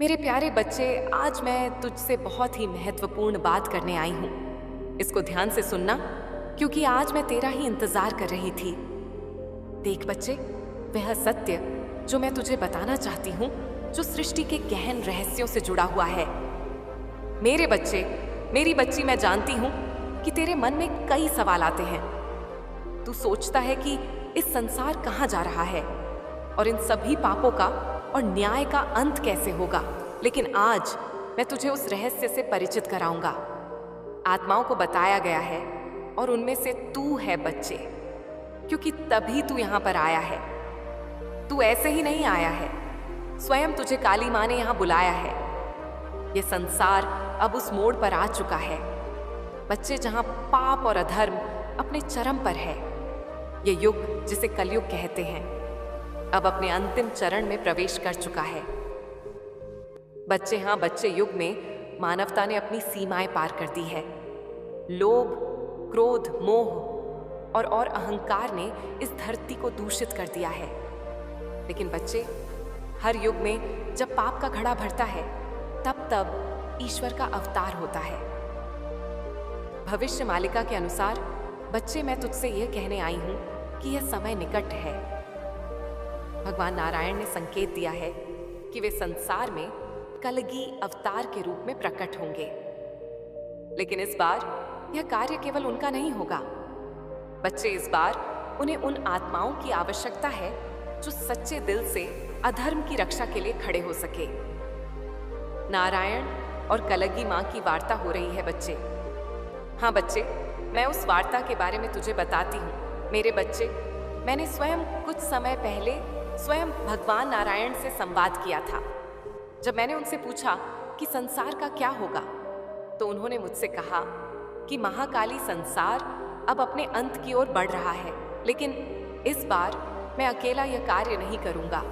मेरे प्यारे बच्चे, आज मैं तुझसे बहुत ही महत्वपूर्ण बात करने आई हूँ। इसको ध्यान से सुनना, क्योंकि आज मैं तेरा ही इंतजार कर रही थी। देख बच्चे, वह सत्य जो मैं तुझे बताना चाहती हूँ, जो सृष्टि के गहन रहस्यों से जुड़ा हुआ है। मेरे बच्चे, मेरी बच्ची, मैं जानती हूँ कि तेरे मन में कई सवाल आते हैं। तू सोचता है कि इस संसार कहाँ जा रहा है और इन सभी पापों का और न्याय का अंत कैसे होगा। लेकिन आज मैं तुझे उस रहस्य से परिचित कराऊंगा। आत्माओं को बताया गया है और उनमें से तू है बच्चे, क्योंकि तभी तू यहाँ पर आया है। तू ऐसे ही नहीं आया है, स्वयं तुझे काली माँ ने यहाँ बुलाया है। ये संसार अब उस मोड़ पर आ चुका है बच्चे, जहाँ पाप और अधर्म अपने चरम पर है। ये युग, जिसे कलयुग कहते हैं, अब अपने अंतिम चरण में प्रवेश कर चुका है। बच्चे, हाँ बच्चे, युग में मानवता ने अपनी सीमाएं पार कर दी है। लोभ, क्रोध, मोह और अहंकार ने इस धरती को दूषित कर दिया है। लेकिन बच्चे, हर युग में जब पाप का घड़ा भरता है, तब तब ईश्वर का अवतार होता है। भविष्य मालिका के अनुसार बच्चे, मैं तुझसे यह कहने आई हूं कि यह समय निकट है। भगवान नारायण ने संकेत दिया है कि वे संसार में कलगी अवतार के रूप में प्रकट होंगे। लेकिन इस बार यह कार्य केवल उनका नहीं होगा बच्चे। इस बार उन्हें उन आत्माओं की आवश्यकता है जो सच्चे दिल से अधर्म की रक्षा के लिए खड़े हो सके। नारायण और कलगी माँ की वार्ता हो रही है बच्चे। हाँ बच्चे, मैं उस वार्ता के बारे में तुझे बताती हूँ। मेरे बच्चे, मैंने स्वयं कुछ समय पहले स्वयं भगवान नारायण से संवाद किया था। जब मैंने उनसे पूछा कि संसार का क्या होगा, तो उन्होंने मुझसे कहा कि महाकाली संसार अब अपने अंत की ओर बढ़ रहा है। लेकिन इस बार मैं अकेला यह कार्य नहीं करूंगा।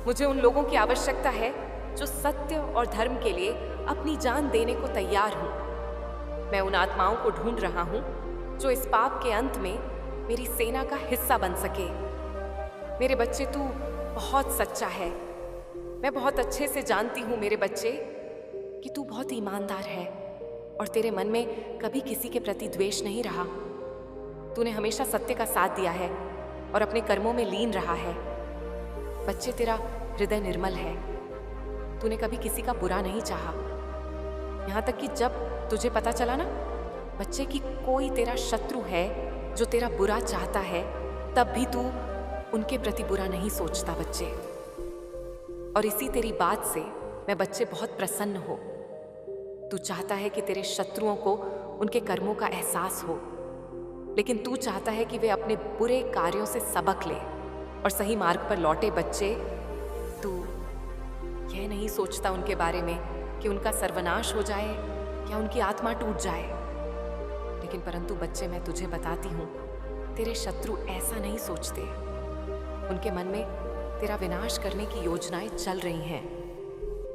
मुझे उन लोगों की आवश्यकता है जो सत्य और धर्म के लिए अपनी जान देने को तैयार हूं। मैं उन आत्माओं को ढूंढ रहा हूं जो इस पाप के अंत में मेरी सेना का हिस्सा बन सके। मेरे बच्चे, तू बहुत सच्चा है। मैं बहुत अच्छे से जानती हूँ मेरे बच्चे कि तू बहुत ईमानदार है और तेरे मन में कभी किसी के प्रति द्वेष नहीं रहा। तूने हमेशा सत्य का साथ दिया है और अपने कर्मों में लीन रहा है। बच्चे, तेरा हृदय निर्मल है। तूने कभी किसी का बुरा नहीं चाहा। यहाँ तक कि जब तुझे पता चला ना बच्चे कि कोई तेरा शत्रु है जो तेरा बुरा चाहता है, तब भी तू उनके प्रति बुरा नहीं सोचता बच्चे। और इसी तेरी बात से मैं बच्चे बहुत प्रसन्न हो। तू चाहता है कि तेरे शत्रुओं को उनके कर्मों का एहसास हो, लेकिन तू चाहता है कि वे अपने बुरे कार्यों से सबक ले और सही मार्ग पर लौटे बच्चे। तू यह नहीं सोचता उनके बारे में कि उनका सर्वनाश हो जाए या उनकी आत्मा टूट जाए। लेकिन परंतु बच्चे, मैं तुझे बताती हूँ, तेरे शत्रु ऐसा नहीं सोचते। उनके मन में तेरा विनाश करने की योजनाएं चल रही हैं।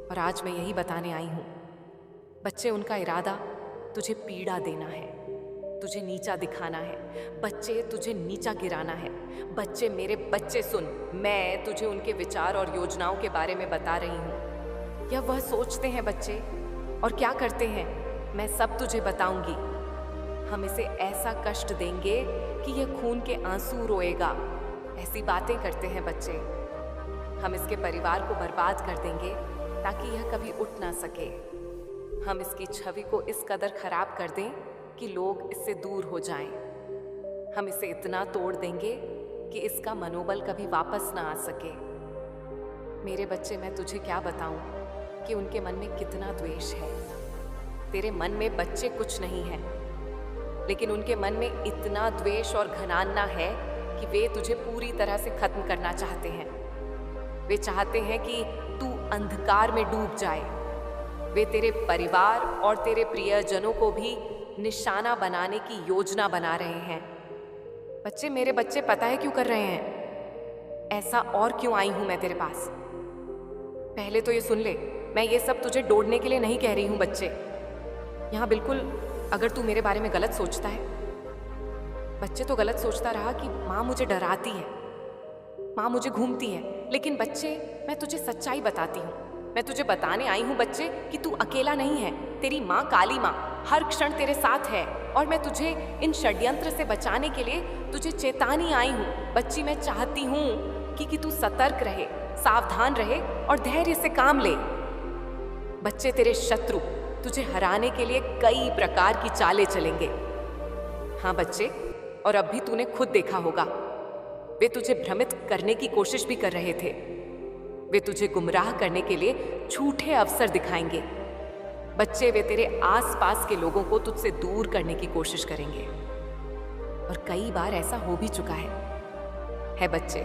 और आज मैं यही बताने आई हूँ बच्चे, उनका इरादा तुझे पीड़ा देना है, तुझे नीचा दिखाना है बच्चे, तुझे नीचा गिराना है बच्चे। मेरे बच्चे सुन, मैं तुझे उनके विचार और योजनाओं के बारे में बता रही हूँ। यह वह सोचते हैं बच्चे और क्या करते हैं, मैं सब तुझे बताऊंगी। हम इसे ऐसा कष्ट देंगे कि यह खून के आंसू रोएगा। ऐसी बातें करते हैं बच्चे। हम इसके परिवार को बर्बाद कर देंगे ताकि यह कभी उठ ना सके। हम इसकी छवि को इस कदर खराब कर दें कि लोग इससे दूर हो जाएं। हम इसे इतना तोड़ देंगे कि इसका मनोबल कभी वापस ना आ सके। मेरे बच्चे, मैं तुझे क्या बताऊं कि उनके मन में कितना द्वेष है। तेरे मन में बच्चे कुछ नहीं है, लेकिन उनके मन में इतना द्वेष और घनान्ना है कि वे तुझे पूरी तरह से खत्म करना चाहते हैं। वे चाहते हैं कि तू अंधकार में डूब जाए। वे तेरे परिवार और तेरे प्रियजनों को भी निशाना बनाने की योजना बना रहे हैं। बच्चे, मेरे बच्चे, पता है क्यों कर रहे हैं ऐसा और क्यों आई हूं मैं तेरे पास? पहले तो ये सुन ले, मैं ये सब तुझे डोड़ने के लिए नहीं कह रही हूं बच्चे। यहाँ बिल्कुल, अगर तू मेरे बारे में गलत सोचता है, बच्चे तो गलत सोचता रहा कि माँ मुझे डराती है, माँ मुझे घूमती है। लेकिन बच्चे, मैं तुझे सच्चाई बताती हूँ। मैं तुझे बताने आई हूँ बच्चे कि तू अकेला नहीं है। तेरी माँ काली माँ हर क्षण तेरे साथ है और मैं तुझे इन षड्यंत्र से बचाने के लिए तुझे चेताने आई हूँ। बच्ची, मैं चाहती हूँ कि तू सतर्क रहे, सावधान रहे और धैर्य से काम ले। बच्चे, तेरे शत्रु तुझे हराने के लिए कई प्रकार की चालें चलेंगे। हाँ बच्चे, और अब भी तूने खुद देखा होगा, वे तुझे भ्रमित करने की कोशिश भी कर रहे थे। वे तुझे गुमराह करने के लिए झूठे अवसर दिखाएंगे। बच्चे, वे तेरे आसपास के लोगों को तुझसे दूर करने की कोशिश करेंगे और कई बार ऐसा हो भी चुका है बच्चे।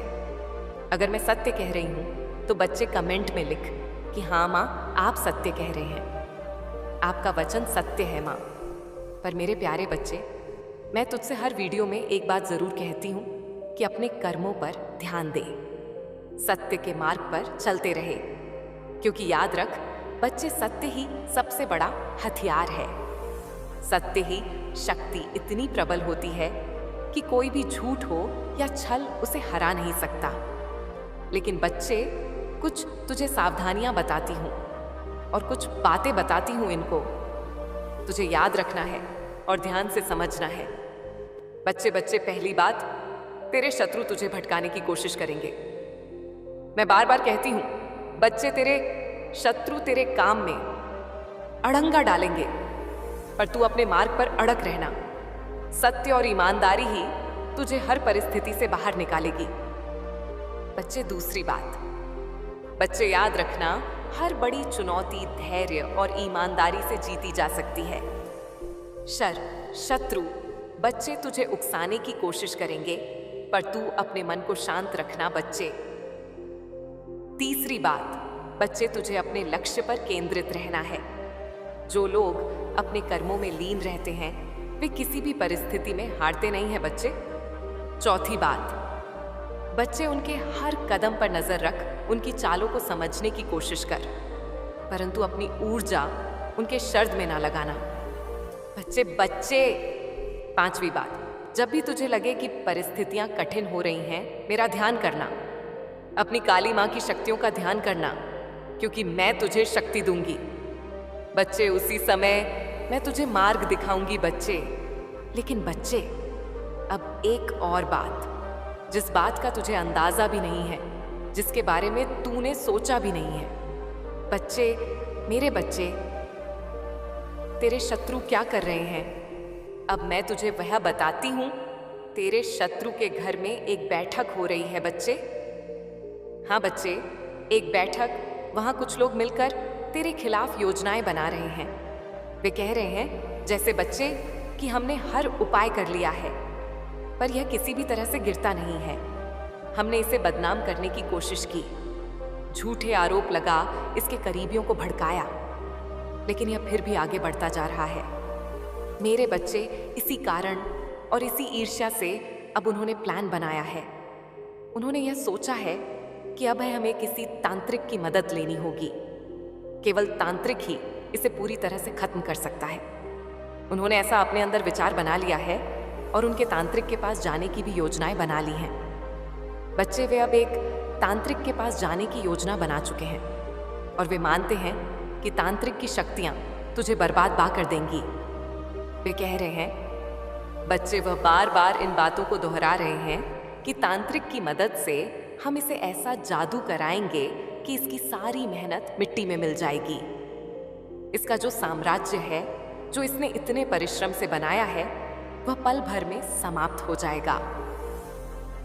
अगर मैं सत्य कह रही हूं तो बच्चे कमेंट में लिख कि हाँ माँ, आप सत्य कह रहे हैं, आपका वचन सत्य है माँ। पर मेरे प्यारे बच्चे, मैं तुझसे हर वीडियो में एक बात जरूर कहती हूँ कि अपने कर्मों पर ध्यान दे, सत्य के मार्ग पर चलते रहे, क्योंकि याद रख बच्चे, सत्य ही सबसे बड़ा हथियार है। सत्य ही शक्ति इतनी प्रबल होती है कि कोई भी झूठ हो या छल उसे हरा नहीं सकता। लेकिन बच्चे, कुछ तुझे सावधानियां बताती हूँ और कुछ बातें बताती हूँ, इनको तुझे याद रखना है और ध्यान से समझना है। बच्चे, पहली बात, तेरे शत्रु तुझे भटकाने की कोशिश करेंगे। मैं बार बार कहती हूँ बच्चे, तेरे शत्रु तेरे काम में अड़ंगा डालेंगे, पर तू अपने मार्ग पर अड़ग रहना। सत्य और ईमानदारी ही तुझे हर परिस्थिति से बाहर निकालेगी। बच्चे, दूसरी बात, बच्चे याद रखना, हर बड़ी चुनौती धैर्य और ईमानदारी से जीती जा सकती है। शत्रु बच्चे तुझे उकसाने की कोशिश करेंगे, पर तू अपने मन को शांत रखना बच्चे। तीसरी बात, बच्चे, तुझे अपने लक्ष्य पर केंद्रित रहना है। जो लोग अपने कर्मों में लीन रहते हैं वे किसी भी परिस्थिति में हारते नहीं हैं बच्चे। चौथी बात, बच्चे, उनके हर कदम पर नजर रख, उनकी चालों को समझने की कोशिश कर, परंतु अपनी ऊर्जा उनके शर्त में ना लगाना। बच्चे, पांचवी बात, जब भी तुझे लगे कि परिस्थितियां कठिन हो रही हैं, मेरा ध्यान करना, अपनी काली माँ की शक्तियों का ध्यान करना, क्योंकि मैं तुझे शक्ति दूंगी। बच्चे, उसी समय मैं तुझे मार्ग दिखाऊंगी बच्चे। लेकिन बच्चे, अब एक और बात, जिस बात का तुझे अंदाजा भी नहीं है, जिसके बारे में तूने सोचा भी नहीं है। बच्चे, मेरे बच्चे, तेरे शत्रु क्या कर रहे हैं, अब मैं तुझे वह बताती हूं। तेरे शत्रु के घर में एक बैठक हो रही है बच्चे। हाँ बच्चे, एक बैठक, वहां कुछ लोग मिलकर तेरे खिलाफ योजनाएं बना रहे हैं। वे कह रहे हैं जैसे बच्चे कि हमने हर उपाय कर लिया है, पर यह किसी भी तरह से गिरता नहीं है। हमने इसे बदनाम करने की कोशिश की, झूठे आरोप लगा, इसके करीबियों को भड़काया, लेकिन यह फिर भी आगे बढ़ता जा रहा है। मेरे बच्चे, इसी कारण और इसी ईर्ष्या से अब उन्होंने प्लान बनाया है। उन्होंने यह सोचा है कि अब हमें किसी तांत्रिक की मदद लेनी होगी। केवल तांत्रिक ही इसे पूरी तरह से खत्म कर सकता है। उन्होंने ऐसा अपने अंदर विचार बना लिया है और उनके तांत्रिक के पास जाने की भी योजनाएं बना ली हैं। बच्चे, वे अब एक तांत्रिक के पास जाने की योजना बना चुके हैं और वे मानते हैं कि तांत्रिक की शक्तियां तुझे बर्बाद कर देंगी। वे कह रहे हैं बच्चे, वह बार बार इन बातों को दोहरा रहे हैं कि तांत्रिक की मदद से हम इसे ऐसा जादू कराएंगे कि इसकी सारी मेहनत मिट्टी में मिल जाएगी। इसका जो साम्राज्य है, जो इसने इतने परिश्रम से बनाया है, वह पल भर में समाप्त हो जाएगा।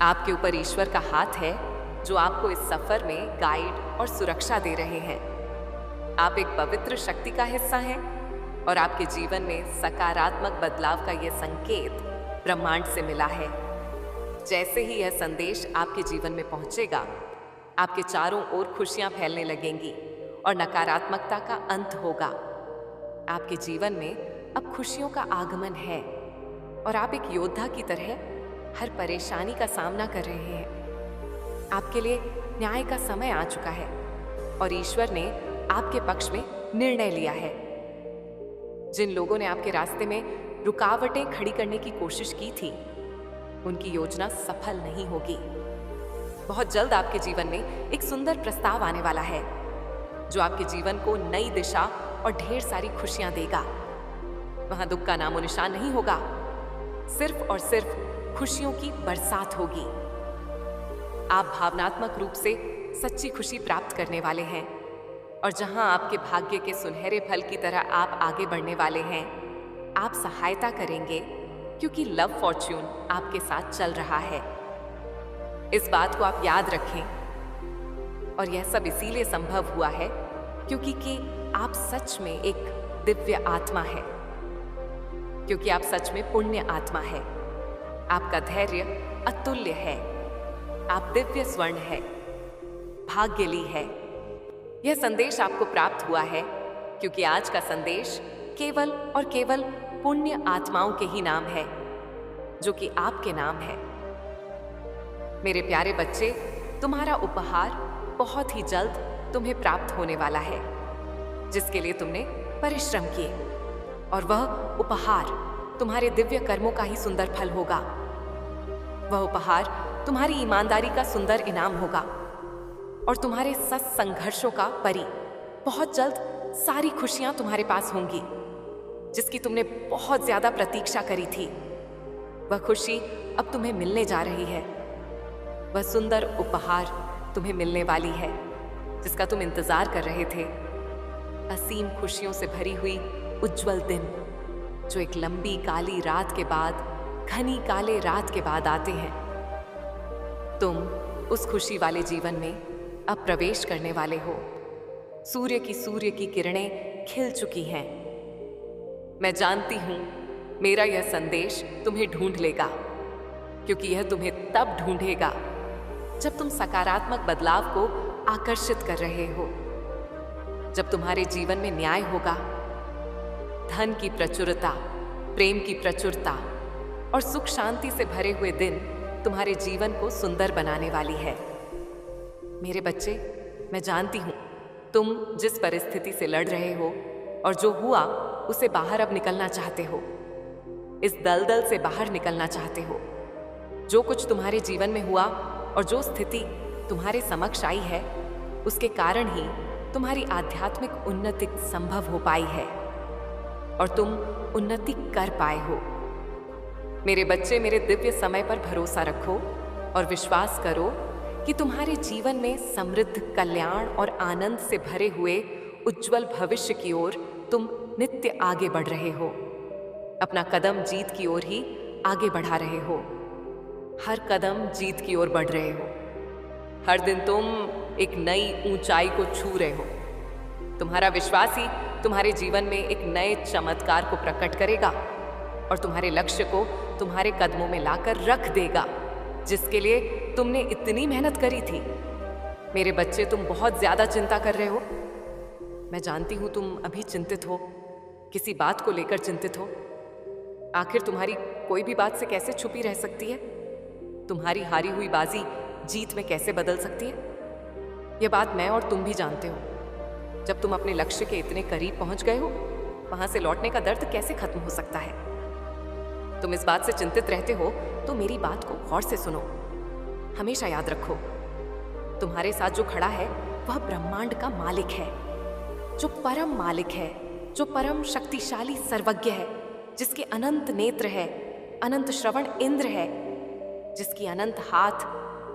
आपके ऊपर ईश्वर का हाथ है जो आपको इस सफर में गाइड और सुरक्षा दे रहे हैं। आप एक पवित्र शक्ति का हिस्सा हैं और आपके जीवन में सकारात्मक बदलाव का यह संकेत ब्रह्मांड से मिला है। जैसे ही यह संदेश आपके जीवन में पहुंचेगा, आपके चारों ओर खुशियां फैलने लगेंगी और नकारात्मकता का अंत होगा। आपके जीवन में अब खुशियों का आगमन है और आप एक योद्धा की तरह हर परेशानी का सामना कर रहे हैं। आपके लिए न्याय का समय आ चुका है और ईश्वर ने आपके पक्ष में निर्णय लिया है। जिन लोगों ने आपके रास्ते में रुकावटें खड़ी करने की कोशिश की थी, उनकी योजना सफल नहीं होगी। बहुत जल्द आपके जीवन में एक सुंदर प्रस्ताव आने वाला है। जो आपके जीवन को नई दिशा और ढेर सारी खुशियां देगा। वहां दुख का नामो निशान नहीं होगा, सिर्फ और सिर्फ खुशियों की बरसात होगी। आप भावनात्मक रूप से सच्ची खुशी प्राप्त करने वाले हैं, और जहां आपके भाग्य के सुनहरे फल की तरह आप आगे बढ़ने वाले हैं, आप सहायता करेंगे क्योंकि लव फॉर्च्यून आपके साथ चल रहा है। इस बात को आप याद रखें, और यह सब इसीलिए संभव हुआ है क्योंकि कि आप सच में एक दिव्य आत्मा है, क्योंकि आप सच में पुण्य आत्मा है। आपका धैर्य अतुल्य है, आप दिव्य स्वर्ण है, भाग्यली है। यह संदेश आपको प्राप्त हुआ है क्योंकि आज का संदेश केवल और केवल पुण्य आत्माओं के ही नाम है, जो कि आपके नाम है। मेरे प्यारे बच्चे, तुम्हारा उपहार बहुत ही जल्द तुम्हें प्राप्त होने वाला है, जिसके लिए तुमने परिश्रम किए, और वह उपहार तुम्हारे दिव्य कर्मों का ही सुंदर फल होगा। वह उपहार तुम्हारी ईमानदारी का सुंदर इनाम होगा, और तुम्हारे सख्त संघर्षों का परी बहुत जल्द सारी खुशियां तुम्हारे पास होंगी, जिसकी तुमने बहुत ज्यादा प्रतीक्षा करी थी। वह खुशी अब तुम्हें मिलने जा रही है। वह सुंदर उपहार तुम्हें मिलने वाली है जिसका तुम इंतजार कर रहे थे। असीम खुशियों से भरी हुई उज्जवल दिन, जो एक लंबी काली रात के बाद, घनी काले रात के बाद आते हैं। तुम उस खुशी वाले जीवन में अब प्रवेश करने वाले हो। सूर्य की किरणें खिल चुकी हैं। मैं जानती हूं मेरा यह संदेश तुम्हें ढूंढ लेगा, क्योंकि यह तुम्हें तब ढूंढेगा जब तुम सकारात्मक बदलाव को आकर्षित कर रहे हो, जब तुम्हारे जीवन में न्याय होगा, धन की प्रचुरता, प्रेम की प्रचुरता और सुख शांति से भरे हुए दिन तुम्हारे जीवन को सुंदर बनाने वाली है। मेरे बच्चे, मैं जानती हूं तुम जिस परिस्थिति से लड़ रहे हो और जो हुआ उसे बाहर अब निकलना चाहते हो। इस दलदल से बाहर निकलना चाहते हो। जो कुछ तुम्हारे जीवन में हुआ और जो स्थिति तुम्हारे समक्ष आई है, उसके कारण ही तुम्हारी आध्यात्मिक उन्नति संभव हो पाई है और तुम उन्नति कर पाए हो। मेरे बच्चे, मेरे दिव्य समय पर भरोसा रखो और विश्वास करो कि तुम्हारे जीवन में समृद्ध, कल्याण और आनंद से भरे हुए उज्जवल भविष्य की ओर तुम नित्य आगे बढ़ रहे हो। अपना कदम जीत की ओर ही आगे बढ़ा रहे हो। हर कदम जीत की ओर बढ़ रहे हो। हर दिन तुम एक नई ऊंचाई को छू रहे हो। तुम्हारा विश्वास ही तुम्हारे जीवन में एक नए चमत्कार को प्रकट करेगा और तुम्हारे लक्ष्य को तुम्हारे कदमों में लाकर रख देगा, जिसके लिए तुमने इतनी मेहनत करी थी। मेरे बच्चे, तुम बहुत ज्यादा चिंता कर रहे हो। मैं जानती हूं तुम अभी चिंतित हो, किसी बात को लेकर चिंतित हो। आखिर तुम्हारी कोई भी बात से कैसे छुपी रह सकती है? तुम्हारी हारी हुई बाजी जीत में कैसे बदल सकती है? यह बात मैं और तुम भी जानते हो। जब तुम अपने लक्ष्य के इतने करीब पहुंच गए हो, वहां से लौटने का दर्द कैसे खत्म हो सकता है? तुम इस बात से चिंतित रहते हो तो मेरी बात को गौर से सुनो। हमेशा याद रखो, तुम्हारे साथ जो खड़ा है वह ब्रह्मांड का मालिक है, जो परम मालिक है, जो परम शक्तिशाली सर्वज्ञ है, जिसके अनंत नेत्र है, अनंत श्रवण इंद्र है, जिसकी अनंत हाथ,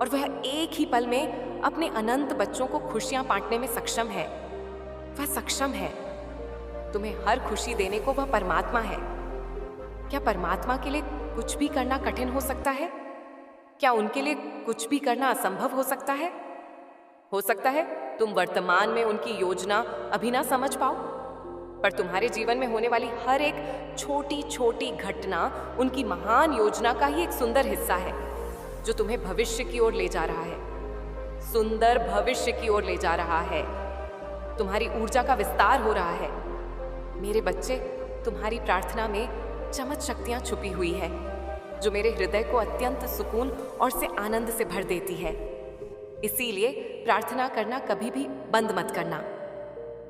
और वह एक ही पल में अपने अनंत बच्चों को खुशियां बांटने में सक्षम है। वह सक्षम है तुम्हें हर खुशी देने को। वह परमात्मा है। क्या परमात्मा के लिए कुछ भी करना कठिन हो सकता है? क्या उनके लिए कुछ भी करना असंभव हो सकता है? हो सकता है तुम वर्तमान में उनकी योजना अभी ना समझ पाओ, पर तुम्हारे जीवन में होने वाली हर एक छोटी छोटी घटना उनकी महान योजना का ही एक सुंदर हिस्सा है, जो तुम्हें भविष्य की ओर ले जा रहा है, सुंदर भविष्य की ओर ले जा रहा है। तुम्हारी ऊर्जा का विस्तार हो रहा है। मेरे बच्चे, तुम्हारी प्रार्थना में चमक शक्तियां छुपी हुई है, जो मेरे हृदय को अत्यंत सुकून और से आनंद से भर देती है। इसीलिए प्रार्थना करना कभी भी बंद मत करना।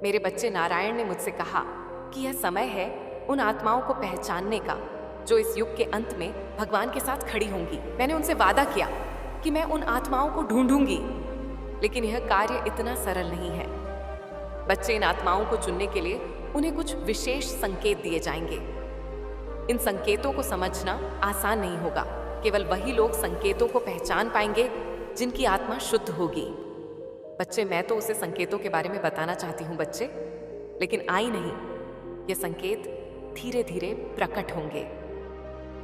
मेरे बच्चे, नारायण ने मुझसे कहा कि यह समय है उन आत्माओं को पहचानने का जो इस युग के अंत में भगवान के साथ खड़ी होंगी। मैंने उनसे वादा किया कि मैं उन आत्माओं को ढूंढूंगी, लेकिन यह कार्य इतना सरल नहीं है। बच्चे, इन आत्माओं को चुनने के लिए उन्हें कुछ विशेष संकेत दिए जाएंगे। इन संकेतों को समझना आसान नहीं होगा। केवल वही लोग संकेतों को पहचान पाएंगे जिनकी आत्मा शुद्ध होगी। बच्चे, मैं तो उसे संकेतों के बारे में बताना चाहती हूँ बच्चे, लेकिन आई नहीं। ये संकेत धीरे धीरे प्रकट होंगे।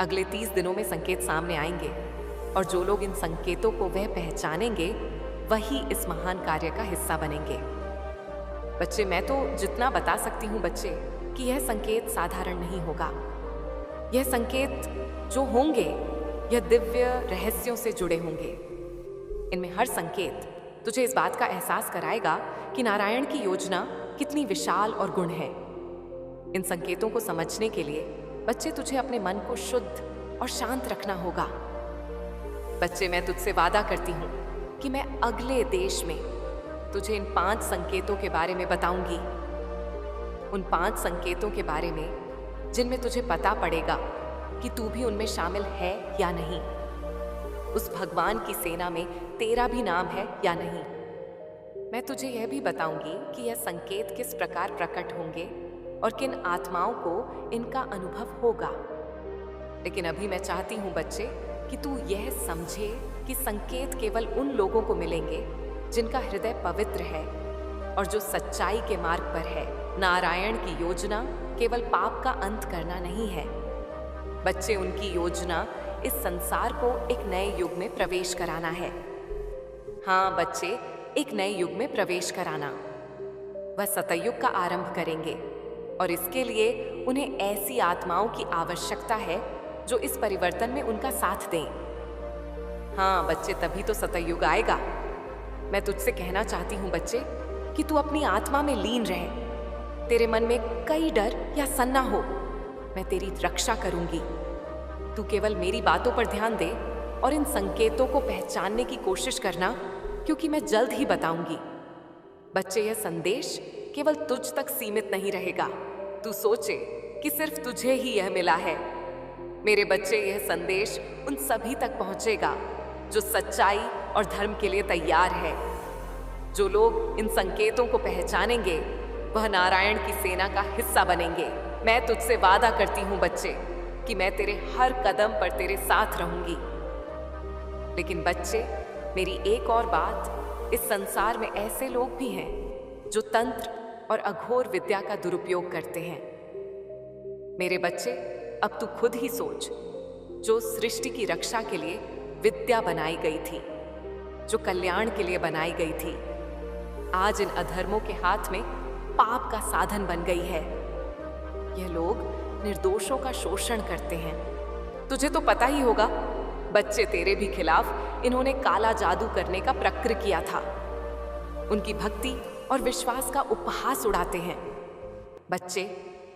अगले 30 दिनों में संकेत सामने आएंगे और जो लोग इन संकेतों को वह पहचानेंगे वही इस महान कार्य का हिस्सा बनेंगे। बच्चे, मैं तो जितना बता सकती हूँ बच्चे कि यह संकेत साधारण नहीं होगा। यह संकेत जो होंगे यह दिव्य रहस्यों से जुड़े होंगे। इनमें हर संकेत तुझे इस बात का एहसास कराएगा कि नारायण की योजना कितनी विशाल और गुण है। इन संकेतों को समझने के लिए बच्चे तुझे अपने मन को शुद्ध और शांत रखना होगा। बच्चे, मैं तुझसे वादा करती हूँ कि मैं अगले देश में तुझे इन 5 संकेतों के बारे में बताऊंगी। उन 5 संकेतों के बारे में जिनमें तुझे पता पड़ेगा कि तू भी उनमें शामिल है या नहीं। उस भगवान की सेना में तेरा भी नाम है या नहीं। मैं तुझे यह भी बताऊंगी कि यह संकेत किस प्रकार प्रकट होंगे और किन आत्माओं को इनका अनुभव होगा। लेकिन अभी मैं चाहती हूँ बच्चे कि तू यह समझे कि संकेत केवल उन लोगों को मिलेंगे जिनका हृदय पवित्र है और जो सच्चाई के मार्ग पर है। नारायण की योजना केवल पाप का अंत करना नहीं है बच्चे, उनकी योजना इस संसार को एक नए युग में प्रवेश कराना है। हाँ बच्चे, एक नए युग में प्रवेश कराना। वह सतयुग का आरंभ करेंगे और इसके लिए उन्हें ऐसी आत्माओं की आवश्यकता है जो इस परिवर्तन में उनका साथ दें। हाँ बच्चे, तभी तो सतयुग आएगा। मैं तुझसे कहना चाहती हूँ बच्चे कि तू अपनी आत्मा में लीन रहे। तेरे मन में कई डर या सन्ना हो, मैं तेरी रक्षा करूंगी। तू केवल मेरी बातों पर ध्यान दे और इन संकेतों को पहचानने की कोशिश करना, क्योंकि मैं जल्द ही बताऊंगी। बच्चे, यह संदेश केवल तुझ तक सीमित नहीं रहेगा। तू सोचे कि सिर्फ तुझे ही यह मिला है। मेरे बच्चे, यह संदेश उन सभी तक पहुंचेगा जो सच्चाई और धर्म के लिए तैयार है। जो लोग इन संकेतों को पहचानेंगे वह नारायण की सेना का हिस्सा बनेंगे। मैं तुझसे वादा करती हूँ बच्चे कि मैं तेरे हर कदम पर तेरे साथ रहूंगी। लेकिन बच्चे, मेरी एक और बात, इस संसार में ऐसे लोग भी हैं जो तंत्र और अघोर विद्या का दुरुपयोग करते हैं। मेरे बच्चे, अब तू खुद ही सोच, जो सृष्टि की रक्षा के लिए विद्या बनाई गई थी, जो कल्याण के लिए बनाई गई थी, आज इन अधर्मों के हाथ में पाप का साधन बन गई है। यह लोग निर्दोषों का शोषण करते हैं। तुझे तो पता ही होगा बच्चे, तेरे भी खिलाफ इन्होंने काला जादू करने का प्रक्र किया था। उनकी भक्ति और विश्वास का उपहास उड़ाते हैं बच्चे,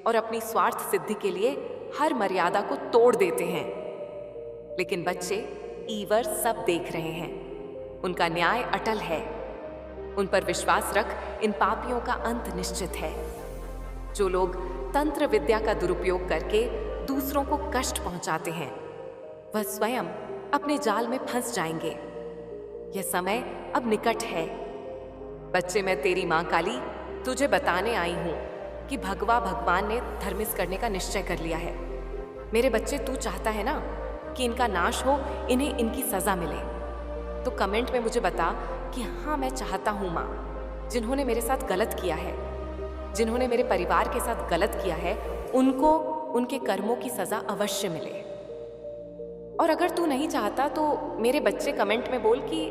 और अपनी स्वार्थ सिद्धि के लिए हर मर्यादा को तोड़ देते हैं। लेकिन बच्चे, ईवर सब देख रहे हैं। उनका न्याय अटल है। उन पर विश्वास रख, इन पापियों का अंत निश्चित है। जो लोग तंत्र विद्या का दुरुपयोग करके दूसरों को कष्ट पहुंचाते हैं वह स्वयं अपने जाल में फंस जाएंगे। यह समय अब निकट है। बच्चे, मैं तेरी मां काली तुझे बताने आई हूं कि भगवान ने धर्मिष्ठ करने का निश्चय कर लिया है। मेरे बच्चे, तू चाहता है ना कि इनका नाश हो, इन्हें इनकी सजा मिले, तो कमेंट में मुझे बता कि हाँ मैं चाहता हूँ माँ, जिन्होंने मेरे साथ गलत किया है, जिन्होंने मेरे परिवार के साथ गलत किया है, उनको उनके कर्मों की सजा अवश्य मिले। और अगर तू नहीं चाहता तो मेरे बच्चे कमेंट में बोल कि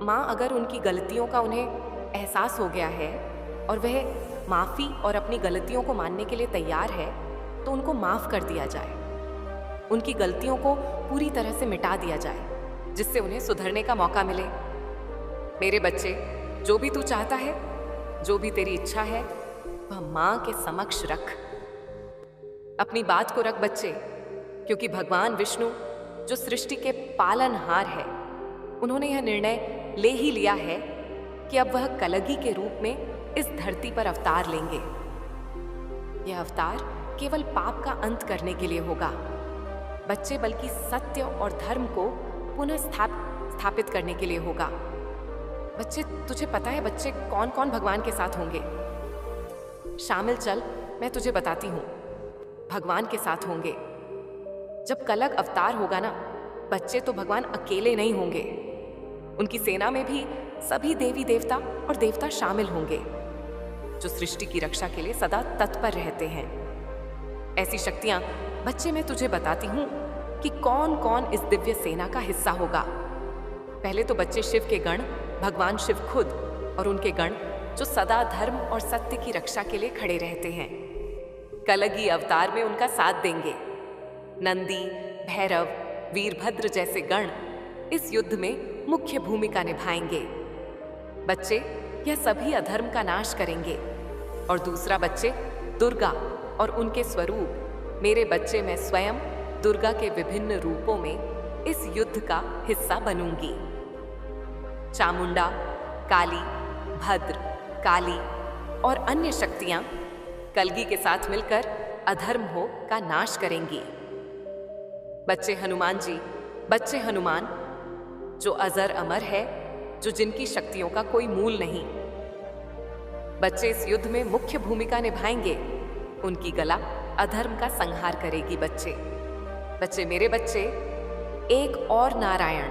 माँ, अगर उनकी गलतियों का उन्हें एहसास हो गया है और वह माफ़ी और अपनी गलतियों को मानने के लिए तैयार है तो उनको माफ़ कर दिया जाए, उनकी गलतियों को पूरी तरह से मिटा दिया जाए, जिससे उन्हें सुधरने का मौका मिले। मेरे बच्चे, जो भी तू चाहता है, जो भी तेरी इच्छा है, वह माँ के समक्ष रख। अपनी बात को रख बच्चे, क्योंकि भगवान विष्णु जो सृष्टि के पालनहार है, उन्होंने यह निर्णय ले ही लिया है कि अब वह कलगी के रूप में इस धरती पर अवतार लेंगे। यह अवतार केवल पाप का अंत करने के लिए होगा बच्चे, बल्कि सत्य और धर्म को पुनः स्थापित करने के लिए होगा। बच्चे, तुझे पता है बच्चे, कौन कौन भगवान के साथ होंगे? शामिल चल, मैं तुझे बताती हूँ। भगवान के साथ होंगे। जब कलग अवतार होगा ना, बच्चे तो भगवान अकेले नहीं होंगे, उनकी सेना में भी सभी देवी देवता और देवता शामिल होंगे जो सृष्टि की रक्षा के लिए सदा तत्पर रहते हैं। ऐसी शक्तियां बच्चे मैं तुझे बताती हूँ कि कौन कौन इस दिव्य सेना का हिस्सा होगा। पहले तो बच्चे शिव के गण, भगवान शिव खुद और उनके गण जो सदा धर्म और सत्य की रक्षा के लिए खड़े रहते हैं, कलगी अवतार में उनका साथ देंगे। नंदी, भैरव, वीरभद्र जैसे गण इस युद्ध में मुख्य भूमिका निभाएंगे। बच्चे यह सभी अधर्म का नाश करेंगे। और दूसरा, बच्चे दुर्गा और उनके स्वरूप मेरे बच्चे मैं स्वयं दुर्गा के विभिन्न रूपों में इस युद्ध का हिस्सा बनूंगी। चामुंडा, काली, भद्र, काली और अन्य शक्तियां कलगी के साथ मिलकर अधर्म हो का नाश करेंगी। बच्चे हनुमान जी, बच्चे हनुमान जो अजर अमर है, जो जिनकी शक्तियों का कोई मूल नहीं, बच्चे इस युद्ध में मुख्य भूमिका निभाएंगे। उनकी गला अधर्म का संहार करेगी। बच्चे मेरे बच्चे एक और नारायण,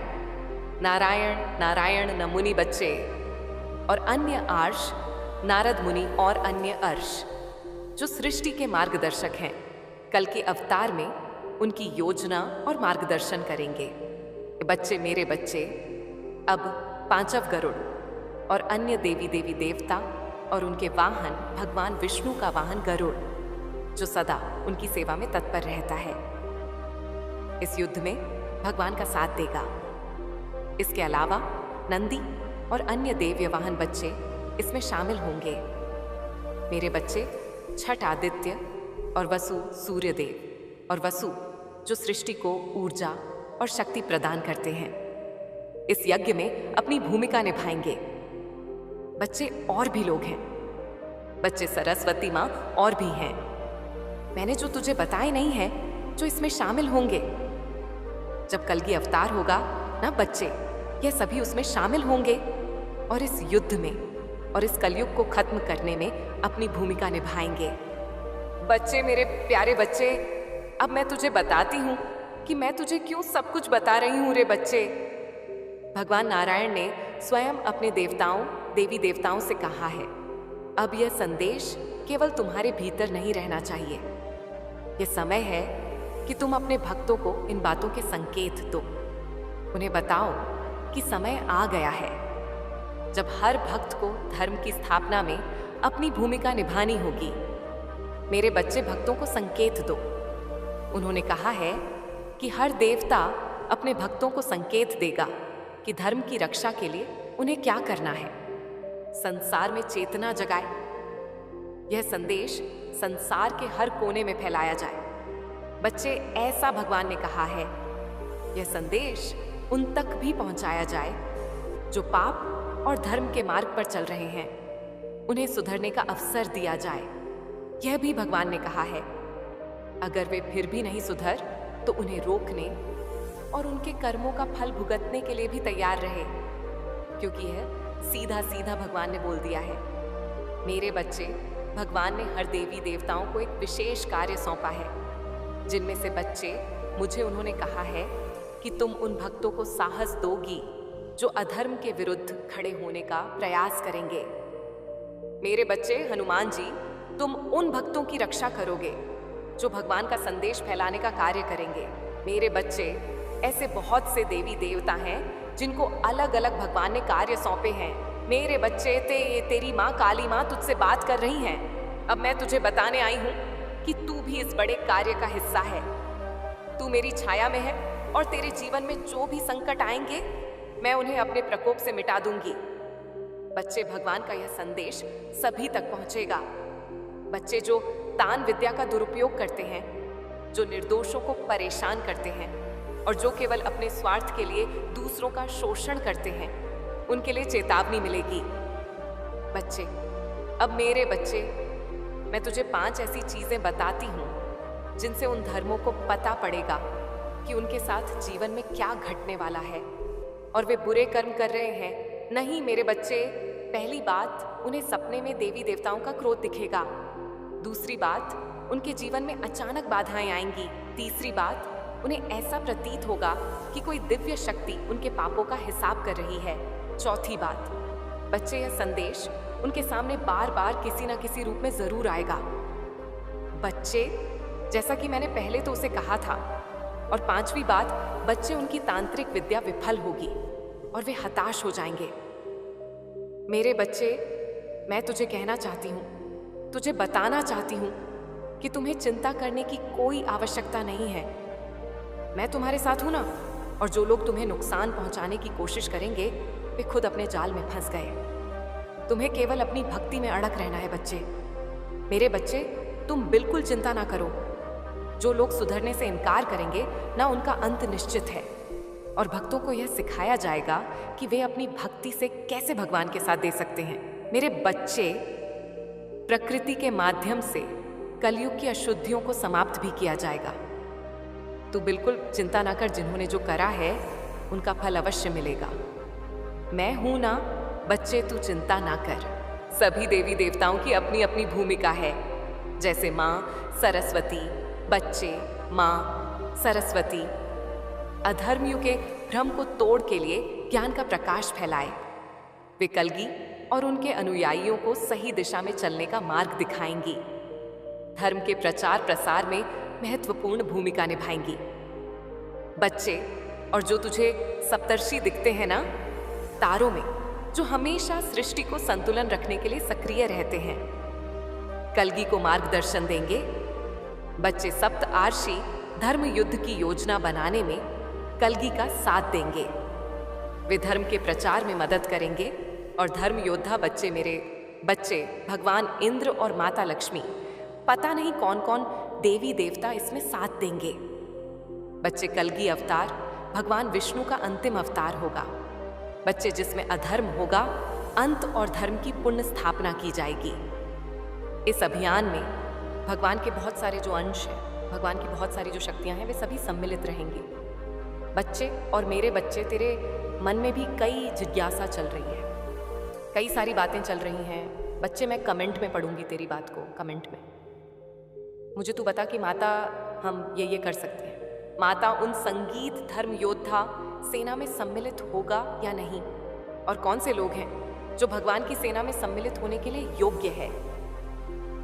नारायण नारायण न मुनि बच्चे और अन्य आर्ष, नारद मुनि और अन्य अर्श जो सृष्टि के मार्गदर्शक हैं, कल के अवतार में उनकी योजना और मार्गदर्शन करेंगे। बच्चे मेरे बच्चे अब पांचव गरुड़ और अन्य देवी देवी देवता और उनके वाहन, भगवान विष्णु का वाहन गरुड़ जो सदा उनकी सेवा में तत्पर रहता है, इस युद्ध में भगवान का साथ देगा। इसके अलावा नंदी और अन्य देव्य वाहन बच्चे इसमें शामिल होंगे। मेरे बच्चे छठ आदित्य और वसु सूर्यदेव और वसु जो सृष्टि को ऊर्जा और शक्ति प्रदान करते हैं, इस यज्ञ में अपनी भूमिका निभाएंगे। बच्चे और भी लोग हैं। बच्चे सरस्वती माँ और भी हैं। मैंने जो तुझे बताए नहीं है जो इसमें शामिल होंगे। जब कलगी अवतार होगा ना बच्चे, यह सभी उसमें शामिल होंगे और इस युद्ध में और इस कलयुग को खत्म करने में अपनी भूमिका निभाएंगे। बच्चे मेरे प्यारे बच्चे, अब मैं तुझे बताती हूँ कि मैं तुझे क्यों सब कुछ बता रही हूँ रे बच्चे। भगवान नारायण ने स्वयं अपने देवताओं, देवी देवताओं से कहा है, अब यह संदेश केवल तुम्हारे भीतर नहीं रहना चाहिए। यह समय है कि तुम अपने भक्तों को इन बातों के संकेत दो। उन्हें बताओ कि समय आ गया है जब हर भक्त को धर्म की स्थापना में अपनी भूमिका निभानी होगी। मेरे बच्चे भक्तों को संकेत दो। उन्होंने कहा है कि हर देवता अपने भक्तों को संकेत देगा कि धर्म की रक्षा के लिए उन्हें क्या करना है। संसार में चेतना जगाए। यह संदेश संसार के हर कोने में फैलाया जाए। बच्चे, ऐसा भगवान ने कहा है। यह संदेश उन तक भी पहुंचाया जाए जो पाप और धर्म के मार्ग पर चल रहे हैं। उन्हें सुधरने का अवसर दिया जाए। यह भी भगवान ने कहा है। अगर वे फिर भी नहीं सुधर तो उन्हें रोकने और उनके कर्मों का फल भुगतने के लिए भी तैयार रहे, क्योंकि यह सीधा सीधा भगवान ने बोल दिया है। मेरे बच्चे, भगवान ने हर देवी देवताओं को एक विशेष कार्य सौंपा है, जिनमें से बच्चे मुझे उन्होंने कहा है कि तुम उन भक्तों को साहस दोगी जो अधर्म के विरुद्ध खड़े होने का प्रयास करेंगे। मेरे बच्चे हनुमान जी, तुम उन भक्तों की रक्षा करोगे जो भगवान का संदेश फैलाने का कार्य करेंगे। मेरे बच्चे, ऐसे बहुत से देवी देवता हैं जिनको अलग अलग भगवान ने कार्य सौंपे हैं। मेरे बच्चे, तेरी माँ काली माँ तुझसे बात कर रही हैं। अब मैं तुझे बताने आई हूँ कि तू भी इस बड़े कार्य का हिस्सा है। तू मेरी छाया में है और तेरे जीवन में जो भी संकट आएंगे मैं उन्हें अपने प्रकोप से मिटा दूंगी। बच्चे, भगवान का यह संदेश सभी तक पहुंचेगा। बच्चे जो तान विद्या का दुरुपयोग करते हैं, जो निर्दोषों को परेशान करते हैं और जो केवल अपने स्वार्थ के लिए दूसरों का शोषण करते हैं, उनके लिए चेतावनी मिलेगी। बच्चे, अब मेरे बच्चे, मैं तुझे 5 ऐसी चीजें बताती हूँ जिनसे उन धर्मों को पता पड़ेगा कि उनके साथ जीवन में क्या घटने वाला है और वे बुरे कर्म कर रहे हैं। नहीं मेरे बच्चे, पहली बात, उन्हें सपने में देवी देवताओं का क्रोध दिखेगा। दूसरी बात, उनके जीवन में अचानक बाधाएं आएंगी। तीसरी बात, उन्हें ऐसा प्रतीत होगा कि कोई दिव्य शक्ति उनके पापों का हिसाब कर रही है। चौथी बात, बच्चे यह संदेश उनके सामने बार बार किसी न किसी रूप में जरूर आएगा। बच्चे, जैसा कि मैंने पहले तो उसे कहा था। और पांचवी बात, बच्चे उनकी तांत्रिक विद्या विफल होगी और वे हताश हो जाएंगे। मेरे बच्चे, मैं तुझे कहना चाहती हूँ, तुझे बताना चाहती हूँ कि तुम्हें चिंता करने की कोई आवश्यकता नहीं है। मैं तुम्हारे साथ हूं ना। और जो लोग तुम्हें नुकसान पहुंचाने की कोशिश करेंगे वे खुद अपने जाल में फंस गए। तुम्हें केवल अपनी भक्ति में अड़क रहना है बच्चे। मेरे बच्चे, तुम बिल्कुल चिंता ना करो। जो लोग सुधरने से इनकार करेंगे ना, उनका अंत निश्चित है। और भक्तों को यह सिखाया जाएगा कि वे अपनी भक्ति से कैसे भगवान के साथ दे सकते हैं। मेरे बच्चे, प्रकृति के माध्यम से कलयुग की अशुद्धियों को समाप्त भी किया जाएगा। तू बिल्कुल चिंता ना कर, जिन्होंने जो करा है उनका फल अवश्य मिलेगा। मैं हूं ना बच्चे, तू चिंता ना कर। सभी देवी देवताओं की अपनी अपनी भूमिका है। जैसे माँ सरस्वती, बच्चे माँ सरस्वती अधर्मियों के भ्रम को तोड़ के लिए ज्ञान का प्रकाश फैलाए। वे कलगी और उनके अनुयायियों को सही दिशा में चलने का मार्ग दिखाएंगी। धर्म के प्रचार प्रसार में महत्वपूर्ण भूमिका निभाएंगी। बच्चे, और जो तुझे सप्तर्षि दिखते हैं ना, तारों में, जो हमेशा सृष्टि को संतुलन रखने के लिए सक्रिय रहते हैं, कलगी को मार्गदर्शन देंगे। बच्चे सप्त आर्षि धर्म युद्ध की योजना बनाने में कलगी का साथ देंगे। वे धर्म के प्रचार में मदद करेंगे। और धर्म योद्धा बच्चे, मेरे बच्चे, भगवान इंद्र और माता लक्ष्मी, पता नहीं कौन कौन देवी देवता इसमें साथ देंगे। बच्चे, कलगी अवतार भगवान विष्णु का अंतिम अवतार होगा। बच्चे, जिसमें अधर्म होगा, अंत और धर्म की पुण्य स्थापना की जाएगी। इस अभियान में भगवान के बहुत सारे जो अंश हैं, भगवान की बहुत सारी जो शक्तियां हैं, वे सभी सम्मिलित रहेंगी। बच्चे, और मेरे बच्चे, तेरे मन में भी कई जिज्ञासा चल रही है, कई सारी बातें चल रही हैं। बच्चे, मैं कमेंट में पढ़ूंगी तेरी बात को। कमेंट में मुझे तू बता कि माता, हम ये कर सकते हैं। माता उन संगीत धर्म योद्धा सेना में सम्मिलित होगा या नहीं? और कौन से लोग हैं जो भगवान की सेना में सम्मिलित होने के लिए योग्य है?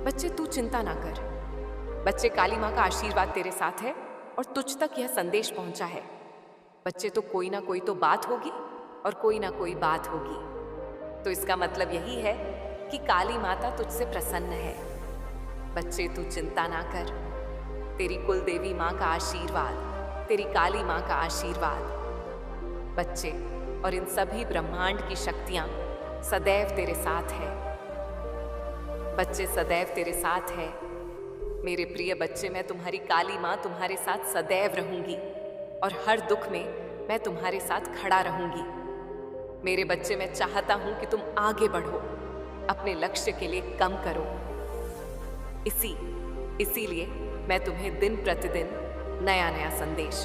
बच्चे, तू चिंता ना कर। बच्चे, काली माँ का आशीर्वाद तेरे साथ है और तुझ तक यह संदेश पहुंचा है। बच्चे, तो कोई ना कोई तो बात होगी और कोई ना कोई बात होगी। तो इसका मतलब यही है कि काली माता तुझसे प्रसन्न है। बच्चे, तू चिंता ना कर। तेरी कुल देवी माँ का आशीर्वाद, तेरी काली माँ का आशीर्वाद, बच्चे, और इन सभी ब्रह्मांड की शक्तियां सदैव तेरे साथ है। बच्चे, सदैव तेरे साथ है। मेरे प्रिय बच्चे, मैं तुम्हारी काली माँ तुम्हारे साथ सदैव रहूंगी और हर दुख में मैं तुम्हारे साथ खड़ा रहूंगी। मेरे बच्चे, मैं चाहता हूं कि तुम आगे बढ़ो, अपने लक्ष्य के लिए कम करो। इसीलिए मैं तुम्हें दिन प्रतिदिन नया नया संदेश